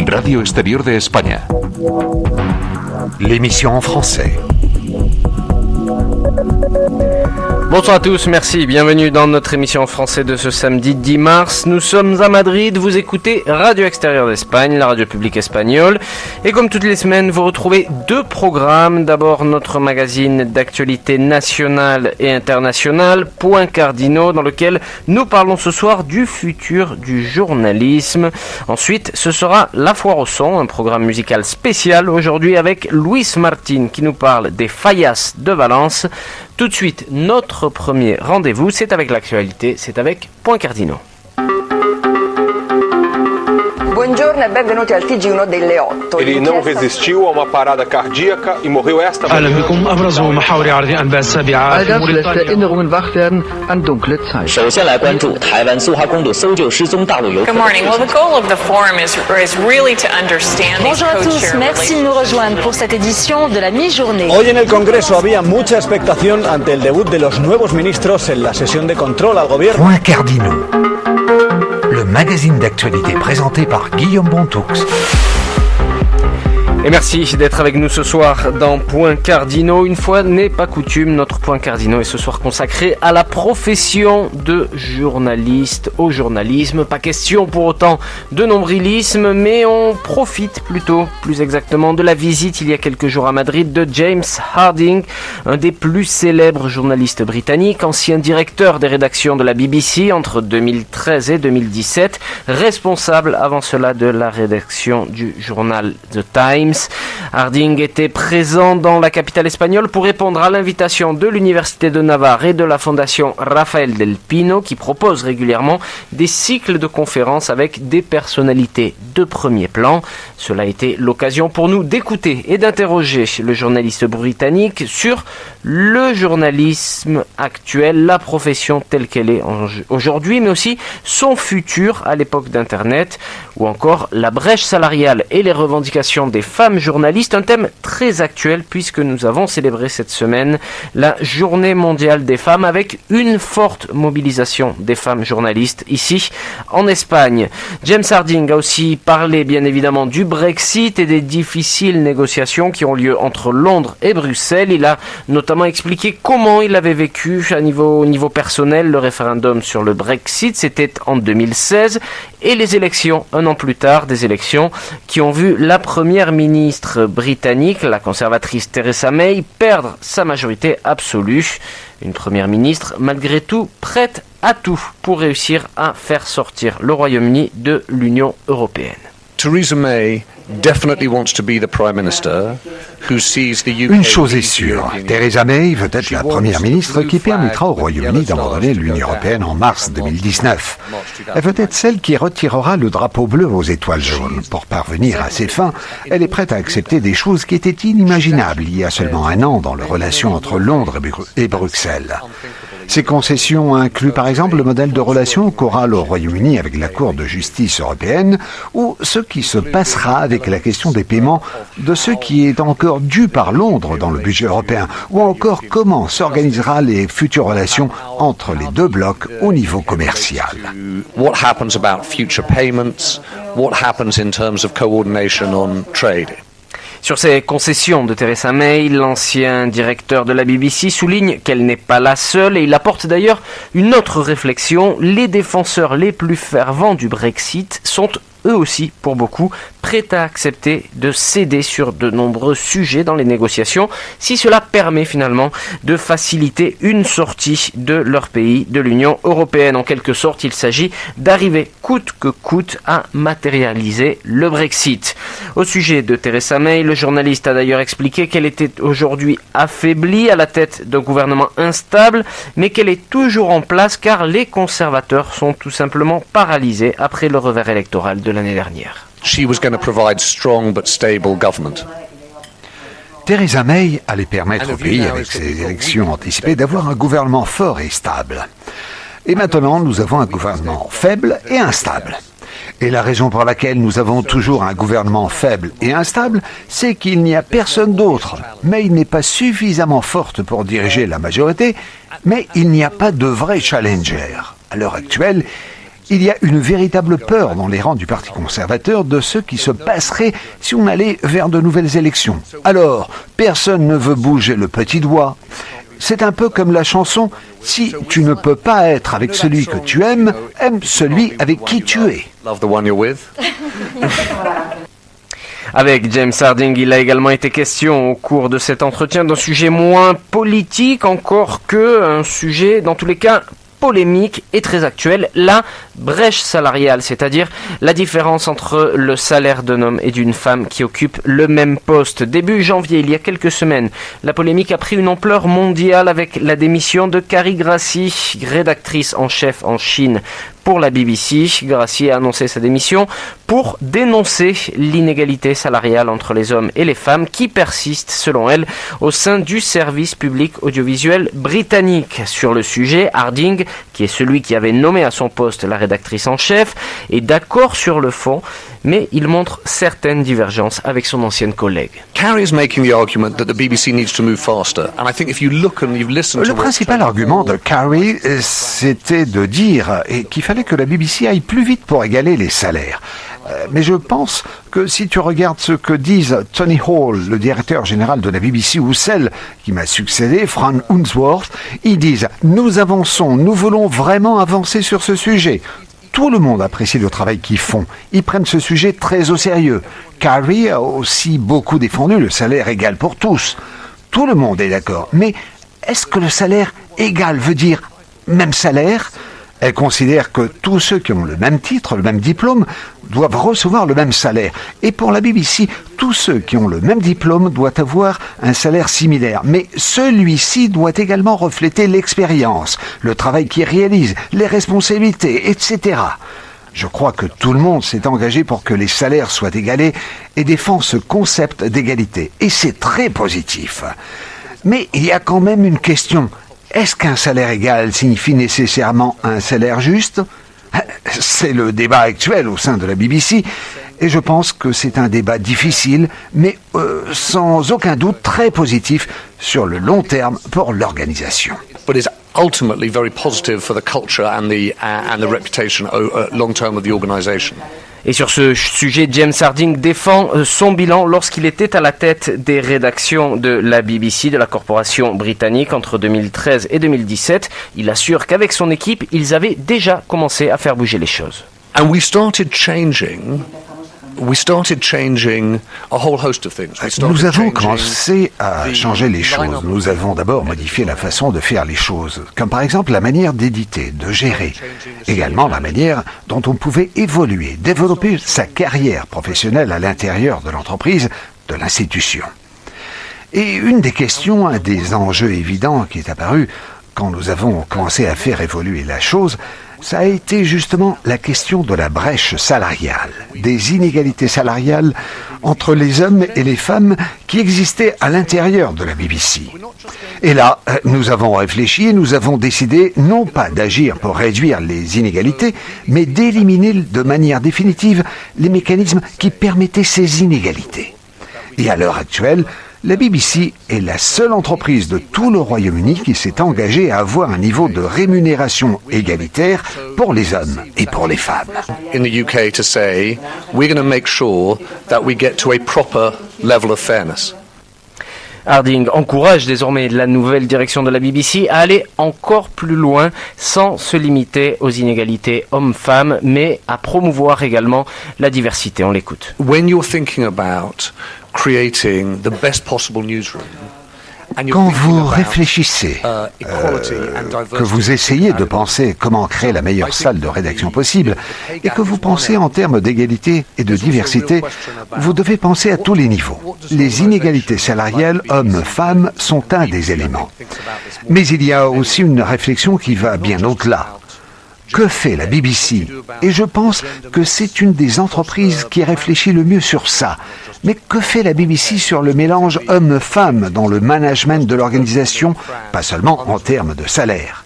Radio Exterior de España. L'émission en français. Bonsoir à tous, merci, bienvenue dans notre émission en français de ce samedi 10 mars. Nous sommes à Madrid, vous écoutez Radio Exterior d'Espagne, la radio publique espagnole. Et comme toutes les semaines, vous retrouvez deux programmes. D'abord notre magazine d'actualité nationale et internationale, Point Cardinaux, dans lequel nous parlons ce soir du futur du journalisme. Ensuite, ce sera La Foire au Son, un programme musical spécial aujourd'hui avec Luis Martin qui nous parle des Fallas de Valence. Tout de suite, notre premier rendez-vous, c'est avec l'actualité, c'est avec Point Cardinaux. Buongiorno e benvenuti al TG1 delle 8. Ele não resistiu a uma parada cardíaca e morreu esta manhã. أهلا بكم أبرز محاور عرض أنباء السابعة. All das lässt Erinnerungen wach werden an dunkle Zeiten. 首先来关注台湾苏花公路搜救失踪大陆游客。 Good morning. Well, the goal of the forum is really to understand these Bonjour à tous, co-chair merci de nous rejoindre pour cette édition de la mi-journée. Hoy en el Congreso había mucha expectación ante el debut de los nuevos ministros en la sesión de control al gobierno. Point Cardinaux. Le magazine d'actualité présenté par Guillaume Bontoux. Et merci d'être avec nous ce soir dans Point Cardinaux. Une fois n'est pas coutume, notre Point Cardinaux est ce soir consacré à la profession de journaliste, au journalisme. Pas question pour autant de nombrilisme, mais on profite plutôt, plus exactement, de la visite il y a quelques jours à Madrid de James Harding, un des plus célèbres journalistes britanniques, ancien directeur des rédactions de la BBC entre 2013 et 2017, responsable avant cela de la rédaction du journal The Times. Harding était présent dans la capitale espagnole pour répondre à l'invitation de l'Université de Navarre et de la Fondation Rafael del Pino qui propose régulièrement des cycles de conférences avec des personnalités de premier plan. Cela a été l'occasion pour nous d'écouter et d'interroger le journaliste britannique sur le journalisme actuel, la profession telle qu'elle est aujourd'hui, mais aussi son futur à l'époque d'Internet, ou encore la brèche salariale et les revendications des femmes journalistes, un thème très actuel puisque nous avons célébré cette semaine la Journée mondiale des femmes avec une forte mobilisation des femmes journalistes ici en Espagne. James Harding a aussi parlé bien évidemment du Brexit et des difficiles négociations qui ont lieu entre Londres et Bruxelles. Il a notamment expliqué comment il avait vécu au niveau personnel le référendum sur le Brexit, c'était en 2016, et les élections un an plus tard, des élections qui ont vu la première ministre britannique, la conservatrice Theresa May, perdre sa majorité absolue. Une première ministre malgré tout prête à tout pour réussir à faire sortir le Royaume-Uni de l'Union européenne. Theresa May definitely wants to be the Prime Minister who sees the UK. Une chose est sûre, Theresa May veut être la première ministre qui permettra au Royaume-Uni d'abandonner l'Union européenne en mars 2019. Elle veut être celle qui retirera le drapeau bleu aux étoiles jaunes. Pour parvenir à ses fins, elle est prête à accepter des choses qui étaient inimaginables il y a seulement un an dans les relations entre Londres et Bruxelles. Ces concessions incluent par exemple le modèle de relation qu'aura le Royaume-Uni avec la Cour de justice européenne ou ce qui se passera avec la question des paiements de ce qui est encore dû par Londres dans le budget européen ou encore comment s'organisera les futures relations entre les deux blocs au niveau commercial. What happens about future payments? What happens in terms of coordination on trade? Sur ces concessions de Theresa May, l'ancien directeur de la BBC souligne qu'elle n'est pas la seule et il apporte d'ailleurs une autre réflexion. Les défenseurs les plus fervents du Brexit sont eux aussi, pour beaucoup, prêts à accepter de céder sur de nombreux sujets dans les négociations, si cela permet finalement de faciliter une sortie de leur pays de l'Union européenne. En quelque sorte, il s'agit d'arriver coûte que coûte à matérialiser le Brexit. Au sujet de Theresa May, le journaliste a d'ailleurs expliqué qu'elle était aujourd'hui affaiblie à la tête d'un gouvernement instable, mais qu'elle est toujours en place car les conservateurs sont tout simplement paralysés après le revers électoral de l'année dernière. She was going to provide strong but stable government. Theresa May allait permettre au pays, avec ses élections anticipées, d'avoir un gouvernement fort et stable. Et maintenant, nous avons un gouvernement faible et instable. Et la raison pour laquelle nous avons toujours un gouvernement faible et instable, c'est qu'il n'y a personne d'autre. May n'est pas suffisamment forte pour diriger la majorité, mais il n'y a pas de vrai challenger. À l'heure actuelle, il y a une véritable peur dans les rangs du Parti conservateur de ce qui se passerait si on allait vers de nouvelles élections. Alors, personne ne veut bouger le petit doigt. C'est un peu comme la chanson « Si tu ne peux pas être avec celui que tu aimes, aime celui avec qui tu es ». Love the one you're with. Avec James Harding, il a également été question au cours de cet entretien d'un sujet moins politique encore que un sujet, dans tous les cas, polémique et très actuelle, la brèche salariale, c'est-à-dire la différence entre le salaire d'un homme et d'une femme qui occupe le même poste. Début janvier, il y a quelques semaines, la polémique a pris une ampleur mondiale avec la démission de Carrie Gracie, rédactrice en chef en Chine pour la BBC. Gracie a annoncé sa démission pour dénoncer l'inégalité salariale entre les hommes et les femmes qui persiste, selon elle, au sein du service public audiovisuel britannique. Sur le sujet, Harding, qui est celui qui avait nommé à son poste la rédactrice en chef, est d'accord sur le fond, mais il montre certaines divergences avec son ancienne collègue. Carrie's making the argument that the BBC needs to move faster, and I think if you look and you've listened to Le principal argument de Carrie, c'était de dire qu'il fallait que la BBC aille plus vite pour égaler les salaires. Mais je pense que si tu regardes ce que disent Tony Hall, le directeur général de la BBC, ou celle qui m'a succédé, Fran Unsworth, ils disent « Nous avançons, nous voulons vraiment avancer sur ce sujet ». Tout le monde apprécie le travail qu'ils font. Ils prennent ce sujet très au sérieux. Carrie a aussi beaucoup défendu le salaire égal pour tous. Tout le monde est d'accord. Mais est-ce que le salaire égal veut dire même salaire ? Elle considère que tous ceux qui ont le même titre, le même diplôme, doivent recevoir le même salaire. Et pour la BBC, tous ceux qui ont le même diplôme doivent avoir un salaire similaire. Mais celui-ci doit également refléter l'expérience, le travail qu'ils réalisent, les responsabilités, etc. Je crois que tout le monde s'est engagé pour que les salaires soient égalés et défend ce concept d'égalité. Et c'est très positif. Mais il y a quand même une question. Est-ce qu'un salaire égal signifie nécessairement un salaire juste ? C'est le débat actuel au sein de la BBC, et je pense que c'est un débat difficile, mais sans aucun doute très positif sur le long terme pour l'organisation. But it's ultimately very positive for the culture and the reputation long term of the organisation. Et sur ce sujet, James Harding défend son bilan lorsqu'il était à la tête des rédactions de la BBC, de la corporation britannique, entre 2013 et 2017. Il assure qu'avec son équipe, ils avaient déjà commencé à faire bouger les choses. And we started changing a whole host of things. Nous avons commencé à changer les choses. Nous avons d'abord modifié la façon de faire les choses, comme par exemple la manière d'éditer, de gérer. Également la manière dont on pouvait évoluer, développer sa carrière professionnelle à l'intérieur de l'entreprise, de l'institution. Et une des questions, un des enjeux évidents qui est apparu quand nous avons commencé à faire évoluer la chose, ça a été justement la question de la brèche salariale, des inégalités salariales entre les hommes et les femmes qui existaient à l'intérieur de la BBC. Et là, nous avons réfléchi et nous avons décidé non pas d'agir pour réduire les inégalités, mais d'éliminer de manière définitive les mécanismes qui permettaient ces inégalités. Et à l'heure actuelle, la BBC est la seule entreprise de tout le Royaume-Uni qui s'est engagée à avoir un niveau de rémunération égalitaire pour les hommes et pour les femmes. In the UK to say, we're going to make sure that we get to a proper level of fairness. Harding encourage désormais la nouvelle direction de la BBC à aller encore plus loin sans se limiter aux inégalités hommes-femmes, mais à promouvoir également la diversité. On l'écoute. When you're thinking about creating the best possible newsroom, quand vous réfléchissez, que vous essayez de penser comment créer la meilleure salle de rédaction possible, et que vous pensez en termes d'égalité et de diversité, vous devez penser à tous les niveaux. Les inégalités salariales hommes-femmes sont un des éléments. Mais il y a aussi une réflexion qui va bien au-delà. Que fait la BBC ? Et je pense que c'est une des entreprises qui réfléchit le mieux sur ça. Mais que fait la BBC sur le mélange hommes-femmes dans le management de l'organisation, pas seulement en termes de salaire ?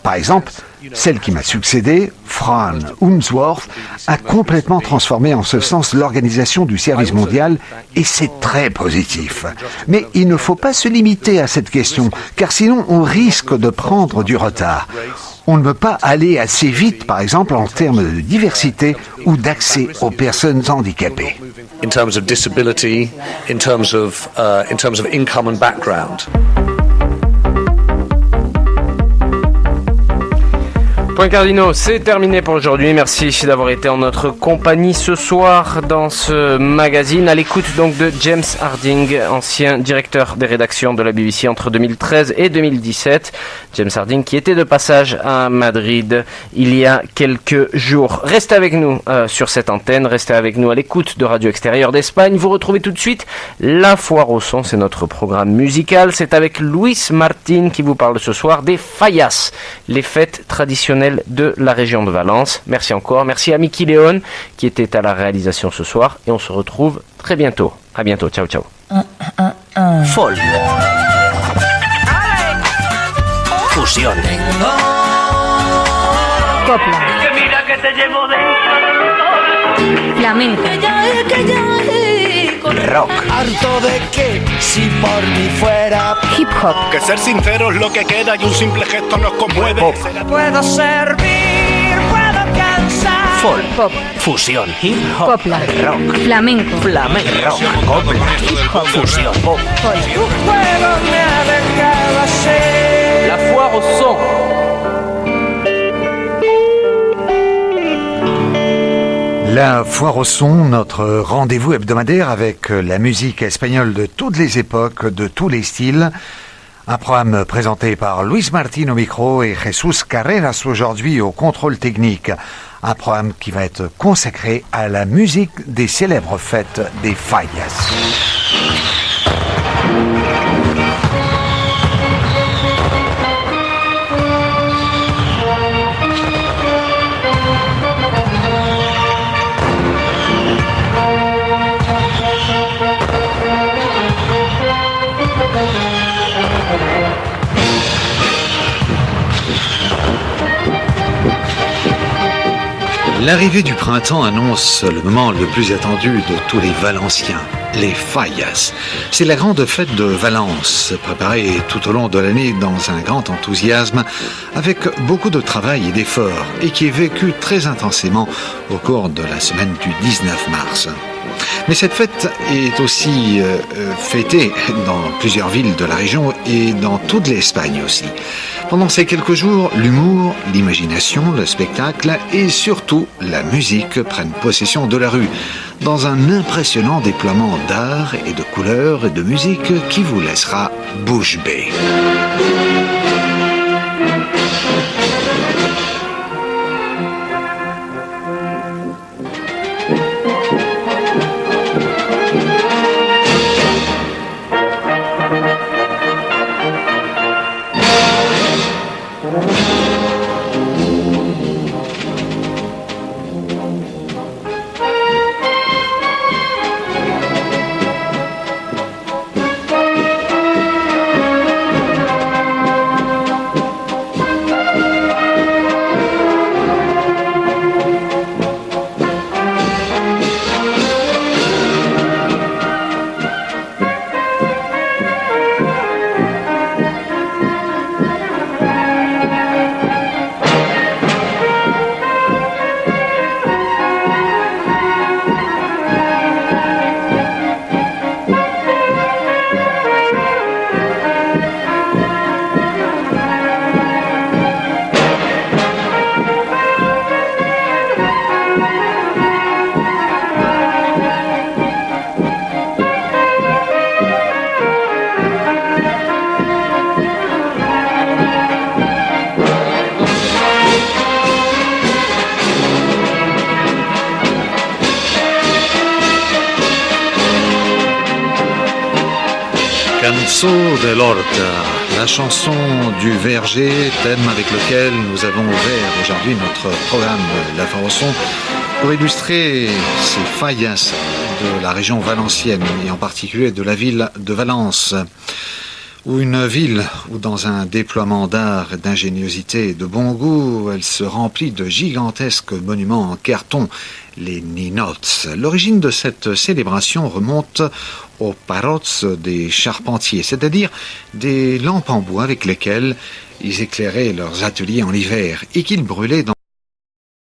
Par exemple, Celle qui m'a succédé, Fran Unsworth, a complètement transformé en ce sens l'organisation du service mondial et c'est très positif. Mais il ne faut pas se limiter à cette question, car sinon on risque de prendre du retard. On ne peut pas aller assez vite, par exemple, en termes de diversité ou d'accès aux personnes handicapées. In terms of disability, in terms of income and background. Point Cardinaux, c'est terminé pour aujourd'hui. Merci d'avoir été en notre compagnie ce soir dans ce magazine. À l'écoute donc de James Harding, ancien directeur des rédactions de la BBC entre 2013 et 2017. James Harding qui était de passage à Madrid il y a quelques jours. Restez avec nous sur cette antenne, restez avec nous à l'écoute de Radio Extérieure d'Espagne. Vous retrouvez tout de suite La Foire au Son, c'est notre programme musical. C'est avec Luis Martin qui vous parle ce soir des Fallas, les fêtes traditionnelles de la région de Valence. Merci encore, merci à Mickey Léon qui était à la réalisation ce soir et on se retrouve très bientôt. À bientôt, ciao ciao. Folk. Fusión. Copla. Flamenco. Rock. Harto de que si por mí fuera Hip hop. que ser sincero es lo que queda y un simple gesto nos conmueve. Pop. Puedo servir, puedo cansar. Folk. Pop. Fusión. Hip hop. Copla. Rock. Flamenco. Flamenco. Rock. Copla. Hip hop. Fusión. Pop. Folk. Tu juego me ha dejado así. La Foire au Son. La Foire au Son, notre rendez-vous hebdomadaire avec la musique espagnole de toutes les époques, de tous les styles. Un programme présenté par Luis Martin au micro et Jesus Carreras aujourd'hui au contrôle technique. Un programme qui va être consacré à la musique des célèbres fêtes des Fallas. L'arrivée du printemps annonce le moment le plus attendu de tous les Valenciens, les Fallas. C'est la grande fête de Valence, préparée tout au long de l'année dans un grand enthousiasme, avec beaucoup de travail et d'efforts, et qui est vécue très intensément au cours de la semaine du 19 mars. Mais cette fête est aussi fêtée dans plusieurs villes de la région et dans toute l'Espagne aussi. Pendant ces quelques jours, l'humour, l'imagination, le spectacle et surtout la musique prennent possession de la rue, dans un impressionnant déploiement d'art et de couleurs et de musique qui vous laissera bouche bée. Cançó de l'Horta, la chanson du verger, thème avec lequel nous avons ouvert aujourd'hui notre programme La Foire au Son pour illustrer ces fallas de la région valencienne et en particulier de la ville de Valence. Ou une ville où dans un déploiement d'art, d'ingéniosité et de bon goût, elle se remplit de gigantesques monuments en carton, les ninots. L'origine de cette célébration remonte aux parots des charpentiers, c'est-à-dire des lampes en bois avec lesquelles ils éclairaient leurs ateliers en hiver et qu'ils brûlaient dans